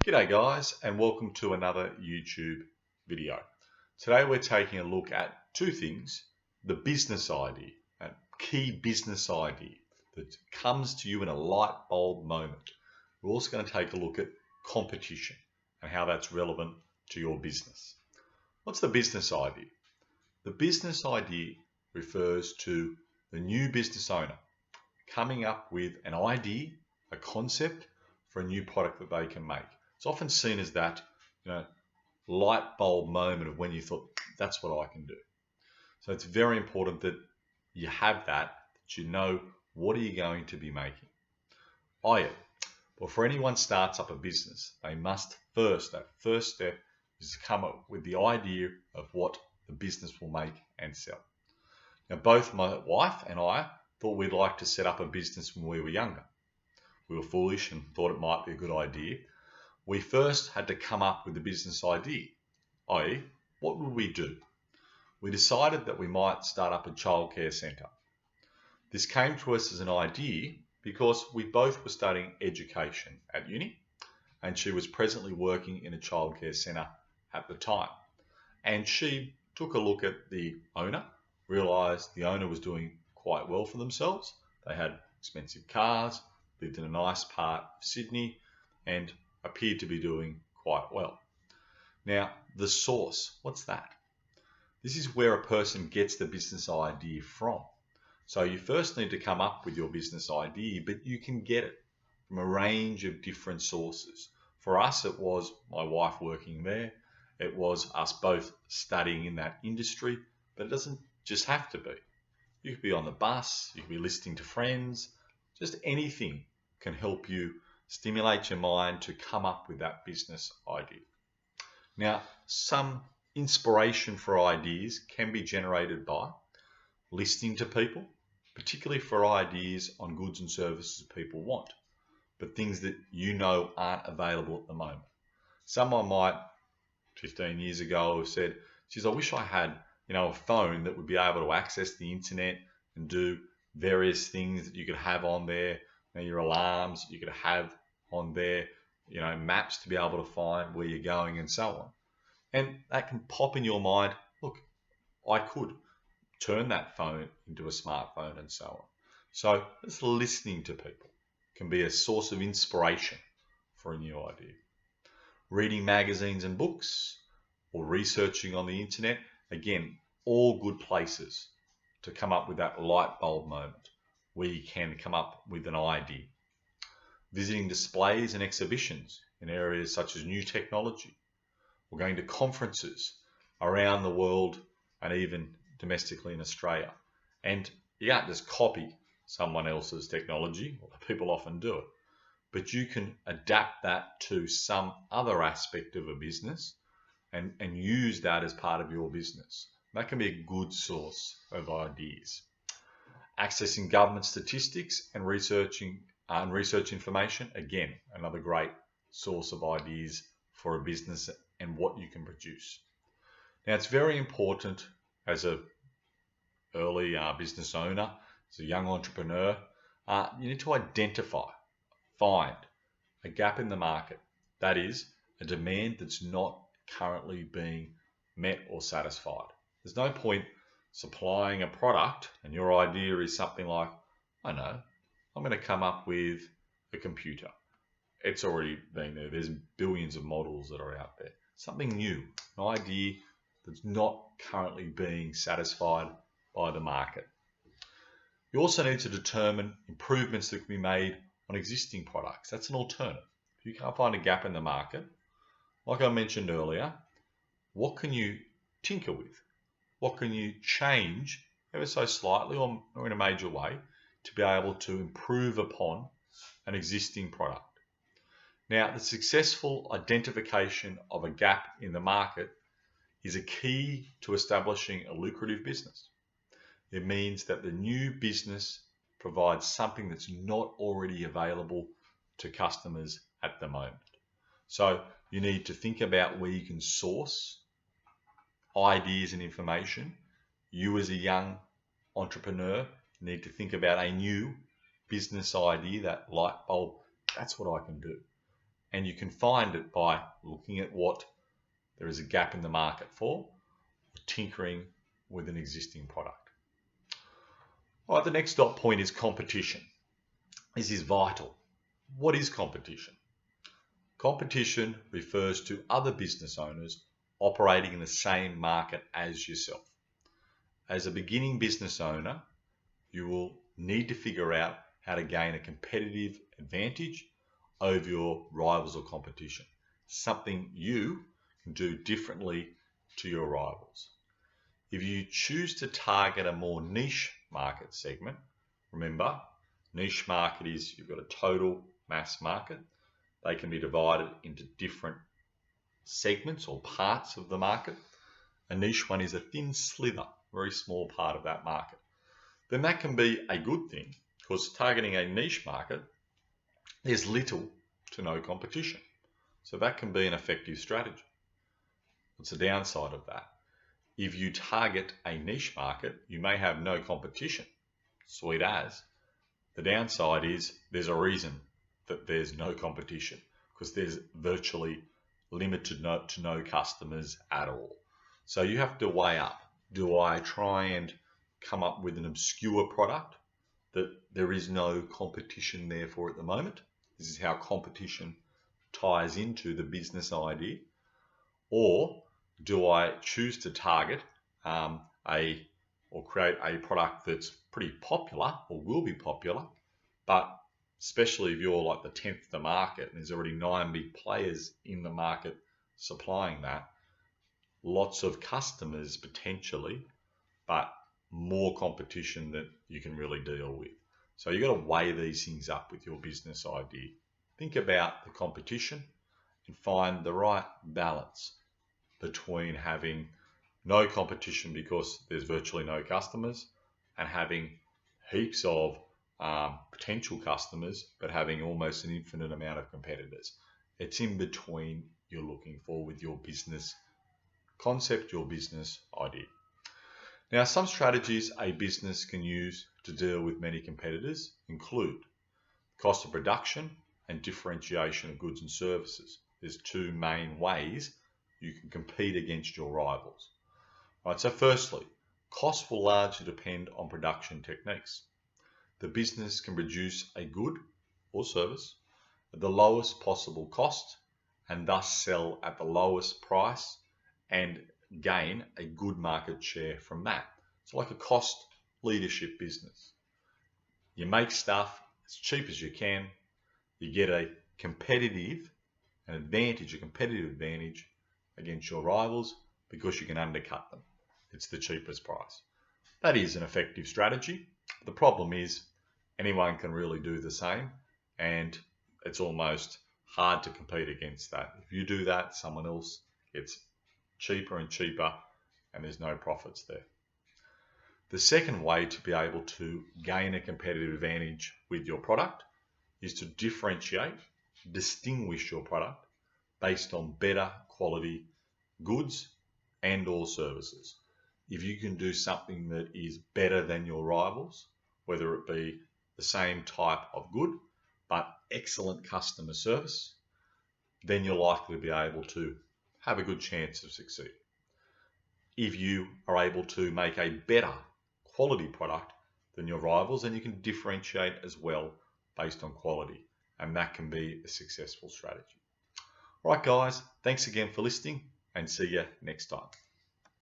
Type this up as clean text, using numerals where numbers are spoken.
G'day guys, and welcome to another YouTube video. Today we're taking a look at two things: the business idea, a key business idea that comes to you in a light bulb moment. We're also going to take a look at competition and how that's relevant to your business. What's the business idea? The business idea refers to the new business owner coming up with an idea, a concept for a new product that they can make. It's often seen as that, light bulb moment of when you thought, that's what I can do. So it's very important that you have that you know what are you going to be making. Well, for anyone starts up a business, they must that first step is to come up with the idea of what the business will make and sell. Now, both my wife and I thought we'd like to set up a business when we were younger. We were foolish and thought it might be a good idea. We first had to come up with the business idea, i.e., what would we do? We decided that we might start up a childcare centre. This came to us as an idea because we both were studying education at uni, and she was presently working in a childcare centre at the time. And she took a look at the owner, realised the owner was doing quite well for themselves. They had expensive cars, lived in a nice part of Sydney, and appeared to be doing quite well. Now, the source, what's that? This is where a person gets the business idea from. So you first need to come up with your business idea, but you can get it from a range of different sources. For us, it was my wife working there. It was us both studying in that industry, but it doesn't just have to be. You could be on the bus, you could be listening to friends, just anything can help you stimulate your mind to come up with that business idea. Now, some inspiration for ideas can be generated by listening to people, particularly for ideas on goods and services people want, but things that you know aren't available at the moment. Someone might, 15 years ago, have said, geez, I wish I had a phone that would be able to access the internet and do various things that you could have on there. Your alarms you could have on there, maps to be able to find where you're going and so on. And that can pop in your mind, look, I could turn that phone into a smartphone and so on. So just listening to people can be a source of inspiration for a new idea. Reading magazines and books or researching on the internet, again, all good places to come up with that light bulb moment where you can come up with an idea. Visiting displays and exhibitions in areas such as new technology, or going to conferences around the world and even domestically in Australia. And you can't just copy someone else's technology, or people often do it, but you can adapt that to some other aspect of a business and use that as part of your business. That can be a good source of ideas. Accessing government statistics and research information, again, another great source of ideas for a business and what you can produce. Now, it's very important as a early business owner, as a young entrepreneur, you need to identify, find a gap in the market. That is, a demand that's not currently being met or satisfied. There's no point supplying a product and your idea is something like, I'm going to come up with a computer. It's already been there. There's billions of models that are out there. Something new, an idea that's not currently being satisfied by the market. You also need to determine improvements that can be made on existing products. That's an alternative. If you can't find a gap in the market, like I mentioned earlier, what can you tinker with? What can you change ever so slightly or in a major way to be able to improve upon an existing product? Now, the successful identification of a gap in the market is a key to establishing a lucrative business. It means that the new business provides something that's not already available to customers at the moment. So you need to think about where you can source ideas and information. You as a young entrepreneur need to think about a new business idea, that light bulb, that's what I can do. and you can find it by looking at what there is a gap in the market for, or tinkering with an existing product. All right, the next dot point is competition. This is vital. What is competition? Competition refers to other business owners operating in the same market as yourself. As a beginning business owner, you will need to figure out how to gain a competitive advantage over your rivals or competition, something you can do differently to your rivals. If you choose to target a more niche market segment, remember, niche market is you've got a total mass market. They can be divided into different segments or parts of the market. A niche one is a thin slither, very small part of that market. Then that can be a good thing, because targeting a niche market, there's little to no competition. So that can be an effective strategy. What's the downside of that? If you target a niche market, you may have no competition. Sweet as. The downside is there's a reason that there's no competition, because there's virtually limited to no customers at all. So you have to weigh up, do I try and come up with an obscure product that there is no competition there for at the moment? This is how competition ties into the business idea. Or do I choose to target or create a product that's pretty popular or will be popular, but especially if you're like the 10th of the market and there's already 9 big players in the market supplying that, lots of customers potentially, but more competition that you can really deal with. So you've got to weigh these things up with your business idea. Think about the competition and find the right balance between having no competition because there's virtually no customers and having heaps of potential customers, but having almost an infinite amount of competitors. It's in between you're looking for with your business concept, your business idea. Now, some strategies a business can use to deal with many competitors include cost of production and differentiation of goods and services. There's 2 main ways you can compete against your rivals. Right, so firstly, cost will largely depend on production techniques. The business can produce a good or service at the lowest possible cost and thus sell at the lowest price and gain a good market share from that. It's like a cost leadership business. You make stuff as cheap as you can, you get a competitive advantage against your rivals because you can undercut them. It's the cheapest price. That is an effective strategy. The problem is anyone can really do the same, and it's almost hard to compete against that. If you do that, someone else gets cheaper and cheaper, and there's no profits there. The second way to be able to gain a competitive advantage with your product is to differentiate, distinguish your product based on better quality goods and or services. If you can do something that is better than your rivals, whether it be the same type of good but excellent customer service, then you're likely to be able to have a good chance of succeeding. If you are able to make a better quality product than your rivals, then you can differentiate as well based on quality, and that can be a successful strategy. All right, guys, thanks again for listening, and see you next time.